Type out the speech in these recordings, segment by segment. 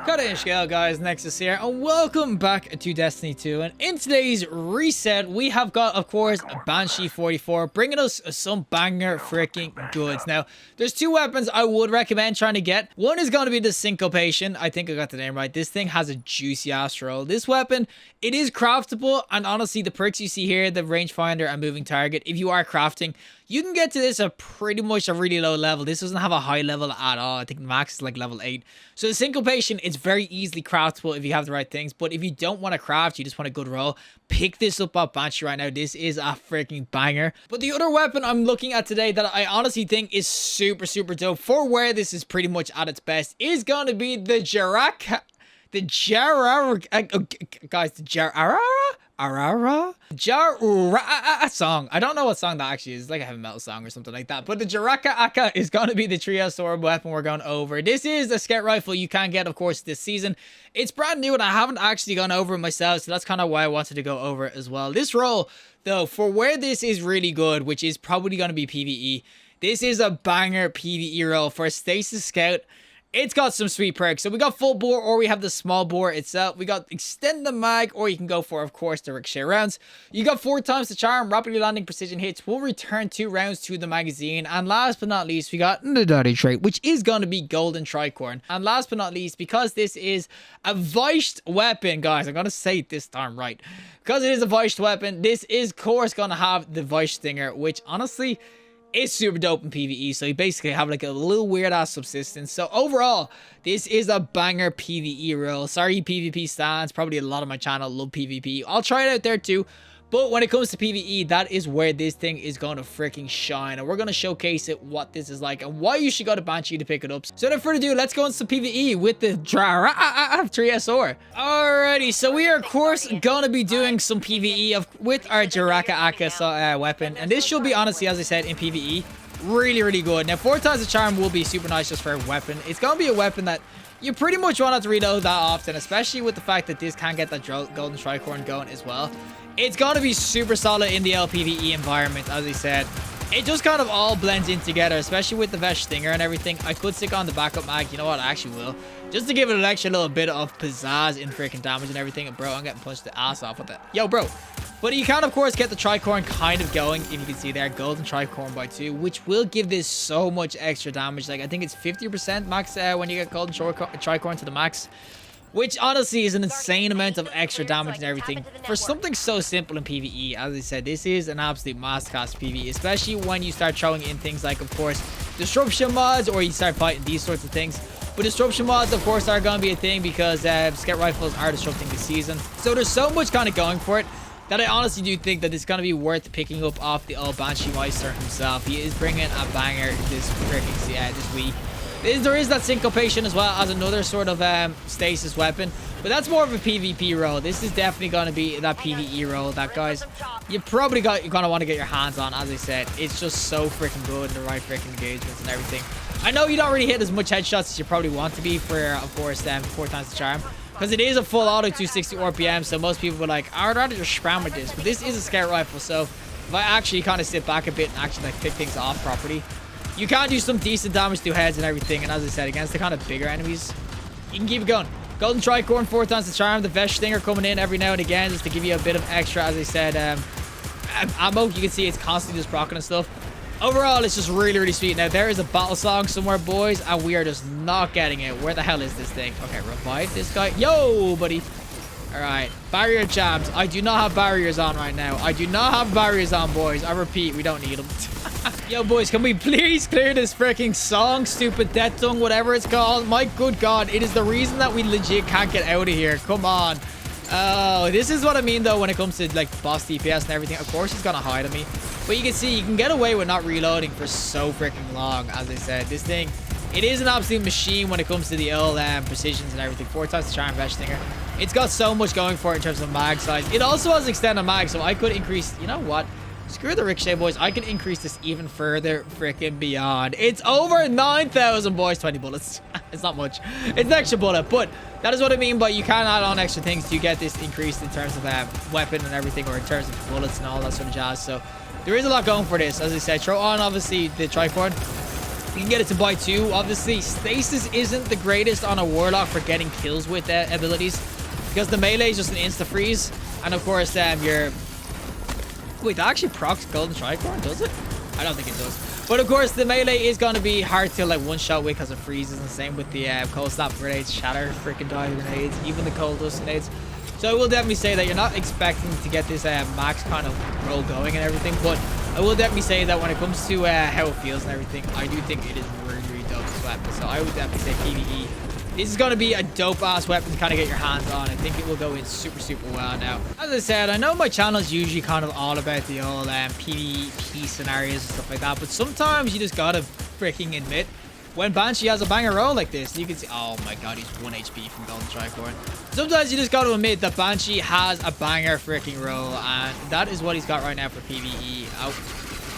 Cut in scale, guys. Nexas here, and welcome back to Destiny 2. And in today's reset, we have got, of course, Banshee 44, bringing us some banger freaking goods. Now, there's two weapons I would recommend trying to get. One is going to be the Syncopation. I think I got the name right. This thing has a juicy ass roll. This weapon, it is craftable, and honestly, the perks you see here, the rangefinder and moving target, if you are crafting, you can get to this at pretty much a really low level. This doesn't have a high level at all. I think max is like level 8. So the Syncopation, it's very easily craftable if you have the right things. But if you don't want to craft, you just want a good roll, pick this up at Banshee right now. This is a freaking banger. But the other weapon I'm looking at today that I honestly think is super dope for where this is pretty much at its best is going to be the Jararaca. The Jararaca, guys, the Jararaca song. I don't know what song that actually is. It's like a heavy metal song or something like that. But the Jararaca is going to be the trio sword weapon we're going over. This is a scout rifle you can get, of course, this season. It's brand new and I haven't actually gone over it myself, so that's kind of why I wanted to go over it as well. This roll, though, for where this is really good, which is probably going to be PvE, this is a banger PvE roll for a stasis scout. It's got some sweet perks. So we got full bore, or we have the small bore itself. We got extend the mag, or you can go for, of course, the ricochet rounds. You got 4 times the charm, rapidly landing precision hits will return 2 rounds to the magazine. And last but not least, we got the daddy trait, which is going to be golden tricorn. And last but not least, because this is a Viced weapon, guys, I'm going to say it this time right. Because it is a Viced weapon, this is, of course, going to have the Viced stinger, which honestly, it's super dope in PvE, so you basically have like a little weird ass subsistence. So overall, this is a banger PvE roll. Sorry PvP stands, probably a lot of my channel love PvP. I'll try it out there too. But when it comes to PvE, that is where this thing is going to freaking shine. And we're going to showcase it, what this is like, and why you should go to Banshee to pick it up. So without further ado, let's go into some PvE with the Jararaca 3SR. Alrighty, so we are, of course, going to be doing some PvE with our Jararaca weapon. And this should be, honestly, as I said, in PvE, really good. Now, 4 times the charm will be super nice just for a weapon. It's going to be a weapon that you pretty much won't have to reload that often, especially with the fact that this can get that golden tricorn going as well. It's going to be super solid in the LPVE environment, as I said. It just kind of all blends in together, especially with the Viced stinger and everything. I could stick on the backup mag. You know what? I actually will. Just to give it an extra little bit of pizzazz in freaking damage and everything. And bro, I'm getting punched the ass off with that. Yo, bro. But you can, of course, get the tricorn kind of going, if you can see there. Golden tricorn by 2, which will give this so much extra damage. Like, I think it's 50% max when you get golden tricorn to the max. Which, honestly, is an insane amount of extra damage and everything. For something so simple in PvE, as I said, this is an absolute masterclass PvE. Especially when you start throwing in things like, of course, disruption mods, or you start fighting these sorts of things. But disruption mods, of course, are going to be a thing because scout rifles are disrupting this season. So there's so much kind of going for it that I honestly do think that it's going to be worth picking up off the old Banshee Meister himself. He is bringing a banger this freaking this week. There is that Syncopation as well as another sort of stasis weapon, but that's more of a PvP role. This is definitely going to be that PvE role that, guys, you're going to want to get your hands on. As I said, it's just so freaking good in the right freaking engagements and everything. I know you don't really hit as much headshots as you probably want to be for, of course, 4 times the charm, because it is a full auto 260 RPM, so most people were like, I would rather just spam with this. But this is a scout rifle, so if I actually kind of sit back a bit and actually like pick things off properly, you can do some decent damage to heads and everything. And as I said, against the kind of bigger enemies, you can keep it going. Golden tricorn, 4 times the charm. The Viced stinger coming in every now and again just to give you a bit of extra, as I said, ammo. You can see it's constantly just proccing and stuff. Overall, it's just really sweet. Now, there is a battle song somewhere, boys, and we are just not getting it. Where the hell is this thing? Okay, revive this guy. Yo, buddy. All right, barrier jabs. I do not have barriers on right now. I do not have barriers on, boys. I repeat, we don't need them. Yo, boys, can we please clear this freaking song, stupid death tongue, whatever it's called? My good God, it is the reason that we legit can't get out of here. Come on. Oh, this is what I mean, though, when it comes to, like, boss DPS and everything. Of course, he's going to hide on me. But you can see, you can get away with not reloading for so freaking long, as I said. This thing, it is an absolute machine when it comes to the old precisions and everything. 4 times the charm Viced stinger. It's got so much going for it in terms of mag size. It also has extended mag, so I could increase, you know what? Screw the ricochet, boys. I can increase this even further freaking beyond. It's over 9,000, boys. 20 bullets. It's not much. It's an extra bullet, but that is what I mean by you can add on extra things to get this increased in terms of weapon and everything, or in terms of bullets and all that sort of jazz. So there is a lot going for this. As I said, throw on, obviously, the tricorn. You can get it to buy 2. Obviously, stasis isn't the greatest on a warlock for getting kills with abilities, because the melee is just an insta freeze, and of course your wait, that actually procs golden tricorn, does it? I don't think it does. But of course, the melee is going to be hard to like one-shot with because it freezes, and same with the cold snap grenades, shatter freaking die grenades, even the cold dust grenades. So I will definitely say that you're not expecting to get this max kind of roll going and everything, but I will definitely say that when it comes to how it feels and everything, I do think it is really, really dope, this weapon. So I would definitely say PvE. This is going to be a dope-ass weapon to kind of get your hands on. I think it will go in super, super well. Now, as I said, I know my channel is usually kind of all about the old PvP scenarios and stuff like that, but sometimes you just got to freaking admit, when Banshee has a banger roll like this, you can see, oh my god, he's 1 HP from Golden Tricorn. Sometimes you just got to admit that Banshee has a banger freaking roll, and that is what he's got right now for PvE.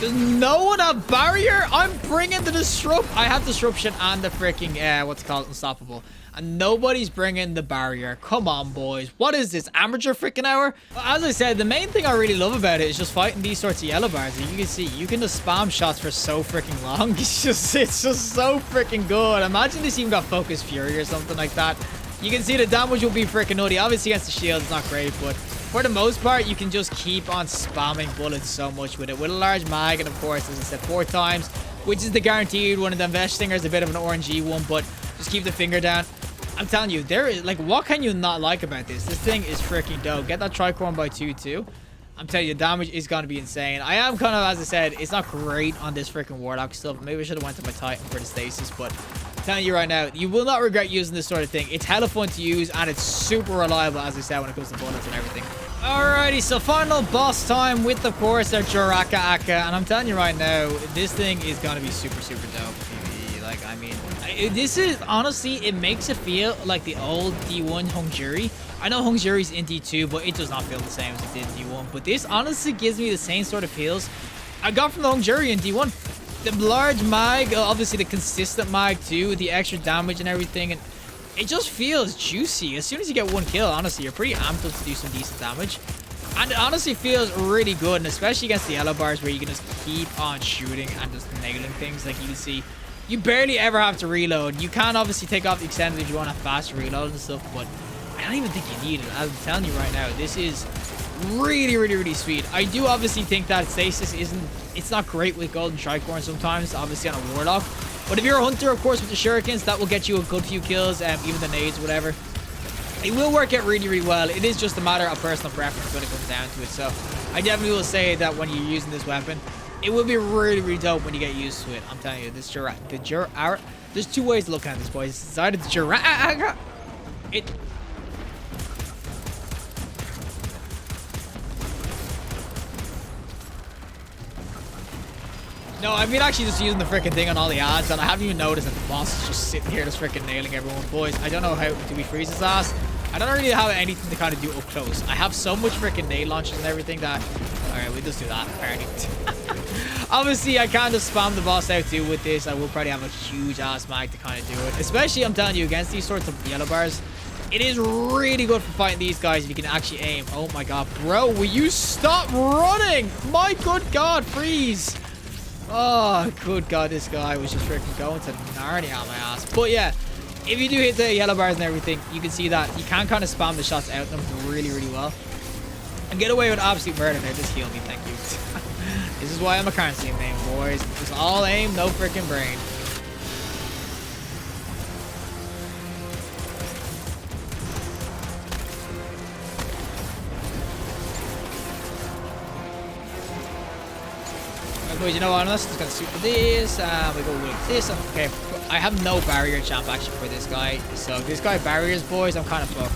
Does no one have barrier? I'm bringing the disrupt. I have disruption and the freaking what's it called, unstoppable, and nobody's bringing the barrier. Come on, boys. What is this, amateur freaking hour? Well, as I said, the main thing I really love about it is just fighting these sorts of yellow bars. And you can see you can just spam shots for so freaking long. It's just so freaking good. Imagine this even got focus fury or something like that. You can see the damage will be freaking nutty. Obviously against the shield it's not great, but for the most part, you can just keep on spamming bullets so much with it. With a large mag, and of course, as I said, 4 times, which is the guaranteed one. Of the Vest Stinger is a bit of an orangey one, but just keep the finger down. I'm telling you, there is, like, what can you not like about this? This thing is freaking dope. Get that Tricorn by 2 too. I'm telling you, damage is going to be insane. I am kind of, as I said, it's not great on this freaking Warlock stuff. Maybe I should have went to my Titan for the stasis, but I'm telling you right now, you will not regret using this sort of thing. It's hella fun to use, and it's super reliable, as I said, when it comes to bullets and everything. Alrighty, so final boss time with, of course, our Jararaca, and I'm telling you right now, this thing is going to be super, super dope. Like, I mean, this is, honestly, it makes it feel like the old D1 Hongjuri. I know Hongjuri's in D2, but it does not feel the same as it did in D1. But this honestly gives me the same sort of feels I got from the Hongjuri in D1. The large mag, obviously the consistent mag too, the extra damage and everything, and it just feels juicy. As soon as you get 1 kill, honestly, you're pretty amped up to do some decent damage. And it honestly feels really good, and especially against the yellow bars where you can just keep on shooting and just nailing things. Like you can see, you barely ever have to reload. You can obviously take off the extended if you want a fast reload and stuff, but I don't even think you need it. I'm telling you right now, this is really, really, really sweet. I do obviously think that stasis it's not great with Golden Tricorn sometimes, obviously on a Warlock. But if you're a Hunter, of course, with the Shurikens, that will get you a good few kills, even the nades, whatever. It will work out really, really well. It is just a matter of personal preference when it comes down to it. So I definitely will say that when you're using this weapon, it will be really, really dope when you get used to it. I'm telling you, this Jararaca, there's 2 ways to look at this, boys. It's either the Jararaca, no, I've been actually just using the freaking thing on all the ads, and I haven't even noticed that the boss is just sitting here just freaking nailing everyone. Boys, I don't know how do we freeze his ass. I don't really have anything to kind of do up close. I have so much freaking nade launches and everything that... Alright, we'll just do that, apparently. Obviously, I can't just spam the boss out too with this. I will probably have a huge ass mag to kind of do it. Especially, I'm telling you, against these sorts of yellow bars, it is really good for fighting these guys if you can actually aim. Oh my god, bro, will you stop running? My good god, freeze. Oh, good god, this guy was just freaking going to Narnia on my ass. But yeah, if you do hit the yellow bars and everything, you can see that you can kind of spam the shots out of them really, really well. And get away with absolute murder there. Just heal me, thank you. This is why I'm a currency main, boys. It's all aim, no freaking brain. Boys, you know what? I'm just gonna super this. We go with this. Okay, I have no barrier champ actually for this guy. So if this guy barriers, boys, I'm kind of fucked.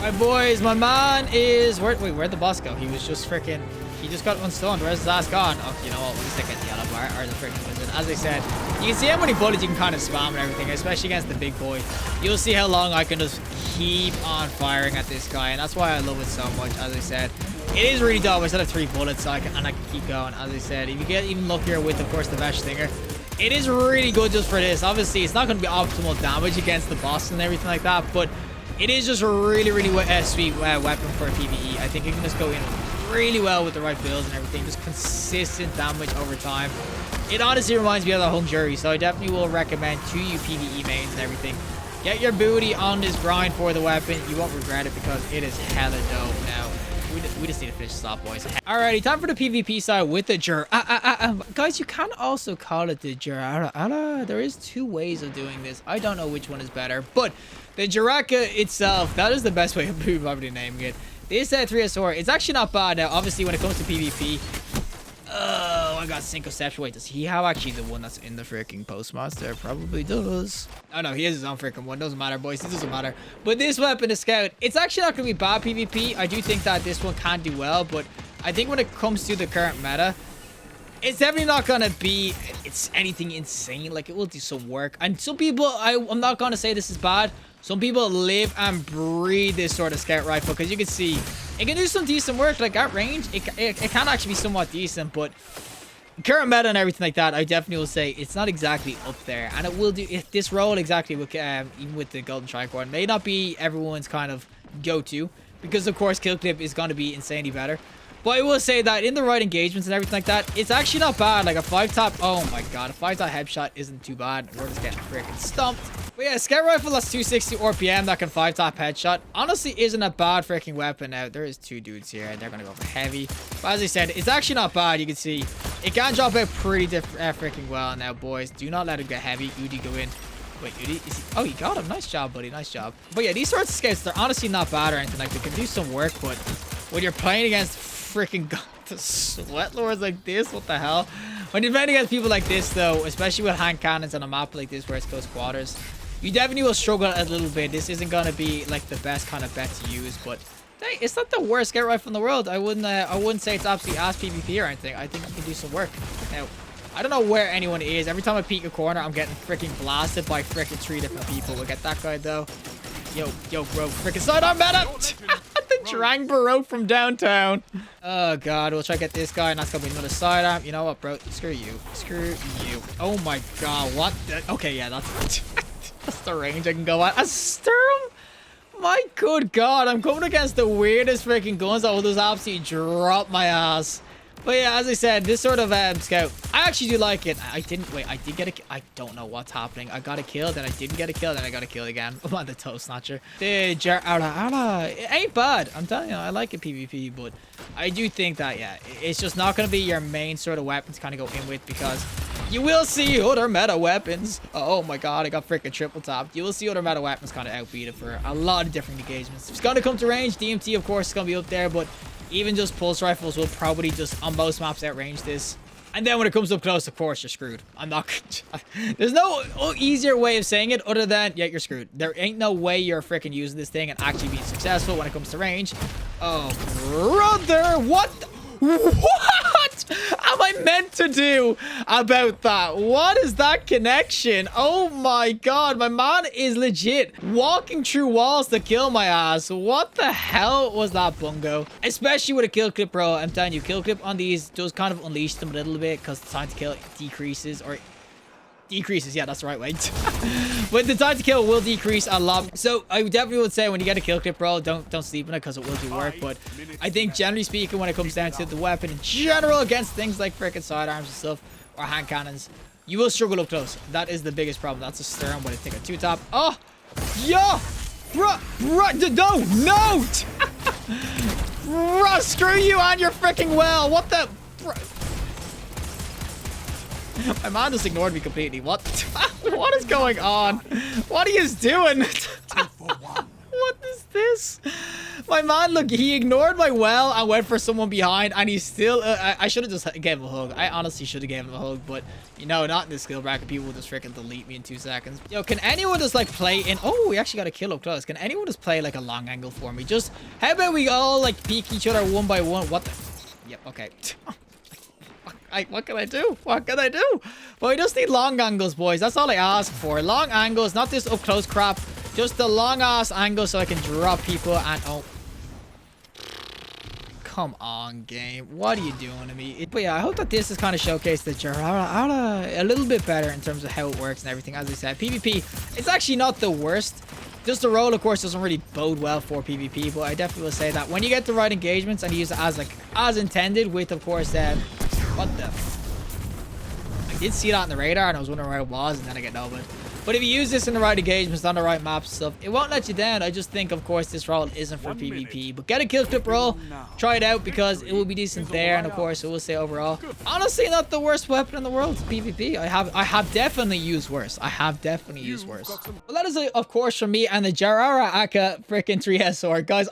Alright, boys, my man is... Wait, where'd the boss go? He was just freaking... He just got unstunned. Where's his ass gone? Oh, you know what? We'll just take a yellow bar or the freaking wizard. As I said, you can see how many bullets you can kind of spam and everything, especially against the big boy. You'll see how long I can just keep on firing at this guy, and that's why I love it so much. As I said, it is really dope. I still have 3 bullets, so I can keep going. As I said, if you get even luckier with, of course, the Vesh Stinger, it is really good just for this. Obviously, it's not going to be optimal damage against the boss and everything like that, but it is just a really, really sweet weapon for PvE. I think it can just go in really well with the right builds and everything. Just consistent damage over time. It honestly reminds me of the Hung Jury, so I definitely will recommend to you PvE mains and everything. Get your booty on this grind for the weapon. You won't regret it because it is hella dope now. We just need to finish this off, boys. Alrighty, time for the PvP side with the guys, you can also call it the Jararaca. There is 2 ways of doing this. I don't know which one is better, but the Jararaca itself, that is the best way of probably naming it. This 3SR, it's actually not bad. Now, obviously, when it comes to PvP, oh, I got Syncoception. Wait, does he have actually the one that's in the freaking Postmaster? Probably does. Oh, no, he has his own freaking one. Doesn't matter, boys. It doesn't matter. But this weapon, the Scout, it's actually not going to be bad PvP. I do think that this one can do well, but I think when it comes to the current meta, it's definitely not going to be anything insane. Like, it will do some work. And some people, I'm not going to say this is bad. Some people live and breathe this sort of Scout rifle, because you can see it can do some decent work. Like, at range, it can actually be somewhat decent, but current meta and everything like that, I definitely will say it's not exactly up there. And it will do this role exactly with even with the golden tricorn. May not be everyone's kind of go-to, because of course kill clip is going to be insanely better. But I will say that in the right engagements and everything like that, it's actually not bad. Like a 5-top, oh my god, a 5-top headshot isn't too bad. We're just getting freaking stumped. But yeah, Scout Rifle that's 260 RPM that can 5-top headshot honestly isn't a bad freaking weapon. Now, there is 2 dudes here, and they're going to go for heavy. But as I said, it's actually not bad. You can see it can drop out pretty freaking well. Now, boys, do not let him get heavy. Udi, go in. Wait, Udi, is he? Oh, you got him. Nice job, buddy. Nice job. But yeah, these sorts of scouts, they're honestly not bad or anything. Like, they can do some work, but when you're playing against freaking sweat lords like this, what the hell? When you're playing against people like this, though, especially with hand cannons on a map like this where it's close quarters, you definitely will struggle a little bit. This isn't gonna be like the best kind of bet to use, but hey, it's not the worst Scout Rifle in the world. I wouldn't say it's absolutely ass PvP or anything. I think you can do some work. Now, I don't know where anyone is. Every time I peek a corner, I'm getting freaking blasted by freaking 3 different people. We'll get that guy though. Yo, bro, freaking sidearm meta! The Drang Bro from downtown. Oh god, we'll try to get this guy, and that's gonna be another sidearm. You know what, bro? Screw you. Screw you. Oh my god, what the? Okay, yeah, that's that's the range I can go at. A Sturm? My good god, I'm coming against the weirdest freaking guns that will just absolutely drop my ass. But yeah, as I said, this sort of Scout, I actually do like it. I did get a kill. I don't know what's happening. I got a kill, then I didn't get a kill, then I got a kill again. I'm on the toe snatcher. The Jararaca, it ain't bad. I'm telling you, I like it PvP, but I do think that, yeah, it's just not going to be your main sort of weapon to kind of go in with, because you will see other meta weapons. Oh my god, I got freaking triple tapped. You will see other meta weapons kind of outbeat it for a lot of different engagements. If it's going to come to range, DMT, of course, is going to be up there, but even just pulse rifles will probably just, on most maps, outrange this. And then when it comes up close, of course, you're screwed. I'm not... There's no easier way of saying it other than, yeah, you're screwed. There ain't no way you're freaking using this thing and actually being successful when it comes to range. Oh, brother, what? What am I meant to do about that? What is that connection? Oh my god, my man is legit walking through walls to kill my ass. What the hell was that bungo? Especially with a kill clip, bro. I'm telling you, kill clip on these does kind of unleash them a little bit, because the time to kill decreases, or decreases, yeah, that's the right way. But the time to kill will decrease a lot. So I definitely would say when you get a kill clip, bro, don't sleep in it, because it will do work. But I think generally speaking, when it comes down to the weapon in general against things like freaking sidearms and stuff, or hand cannons, you will struggle up close. That is the biggest problem. That's a Sturm when I take a 2-top. Oh, yo, bro, no, bro, screw you on your freaking well. What the, bro? My man just ignored me completely. What? What is going on? What are you doing? What is this? My man, look, he ignored my well and went for someone behind, and he's still... I should have just gave him a hug. I honestly should have given him a hug, but, you know, not in this skill bracket. People will just freaking delete me in 2 seconds. Yo, can anyone just, like, play in... Oh, we actually got a kill up close. Can anyone just play, like, a long angle for me? Just, how about we all, like, peek each other one by one? What the... Yep, okay. What can I do? What can I do? Well, we just need long angles, boys. That's all I ask for. Long angles, not this up close crap. Just the long ass angle so I can drop people and... Oh. Come on, game. What are you doing to me? But yeah, I hope that this has kind of showcased the Jararaca a little bit better in terms of how it works and everything. As I said, PvP, it's actually not the worst. Just the role, of course, doesn't really bode well for PvP, but I definitely will say that when you get the right engagements and you use it as intended with, of course, what the... I did see that on the radar and I was wondering where it was and then I get nobody. But if you use this in the right engagements, on the right maps and stuff, it won't let you down. I just think, of course, this role isn't for PvP. But get a kill clip role, try it out because it will be decent there. And of course, it will say overall, honestly, not the worst weapon in the world, PvP. I have definitely used worse. I have definitely used worse. Well, that is, of course, from me and the Jararaca freaking 3S sword. Guys,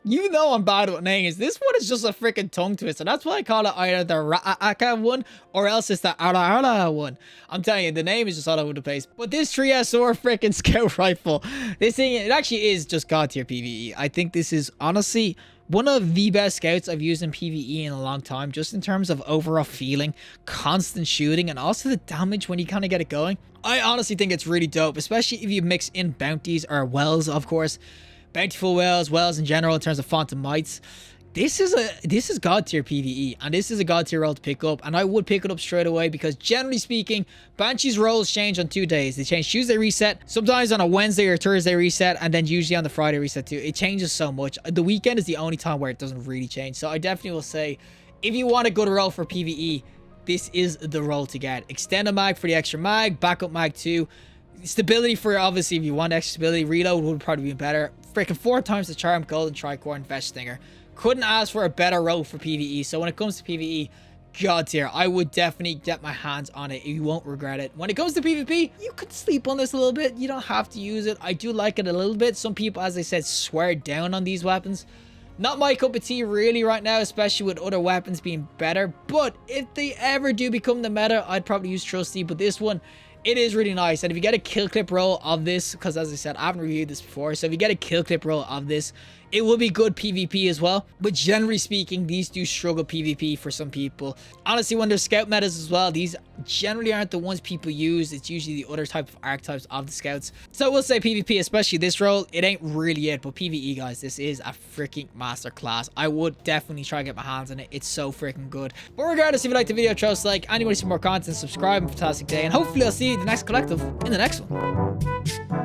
you know I'm bad with names. This one is just a freaking tongue twister. That's why I call it either the Jararaca one or else it's the Jararaca one. I'm telling you, the name is just all over the place. But this 3S or freaking scout rifle, this thing, it actually is just god tier PvE. I think this is honestly one of the best scouts I've used in PvE in a long time, just in terms of overall feeling, constant shooting, and also the damage when you kind of get it going. I honestly think it's really dope, especially if you mix in bounties or wells, of course. Bountiful wells in general in terms of Phantom Mites. This is god tier PvE, and this is a god tier role to pick up, and I would pick it up straight away because generally speaking, Banshee's roles change on 2 days. They change Tuesday reset, sometimes on a Wednesday or Thursday reset, and then usually on the Friday reset too. It changes so much. The weekend is the only time where it doesn't really change. So I definitely will say, if you want a good role for PvE, this is the role to get. Extended mag for the extra mag, backup mag too. Stability for, obviously, if you want extra stability. Reload would probably be better. Freaking 4 times the charm, golden tricorn, and vest stinger. Couldn't ask for a better role for PvE. So when it comes to PvE, god tier. I would definitely get my hands on it. You won't regret it. When it comes to PvP, you could sleep on this a little bit. You don't have to use it. I do like it a little bit. Some people, as I said, swear down on these weapons. Not my cup of tea really right now, especially with other weapons being better. But if they ever do become the meta, I'd probably use Trusty. But this one, it is really nice. And if you get a kill clip roll of this, because as I said, I haven't reviewed this before, so if you get a kill clip roll of this, it will be good PvP as well. But generally speaking, these do struggle PvP for some people. Honestly, when there's scout metas as well, these generally aren't the ones people use. It's usually the other type of archetypes of the scouts. So I will say PvP, especially this role, it ain't really it. But PvE, guys, this is a freaking masterclass. I would definitely try to get my hands on it. It's so freaking good. But regardless, if you liked the video, trust like. Anybody see more content, subscribe. Fantastic day. And hopefully I'll see you in the next collective in the next one.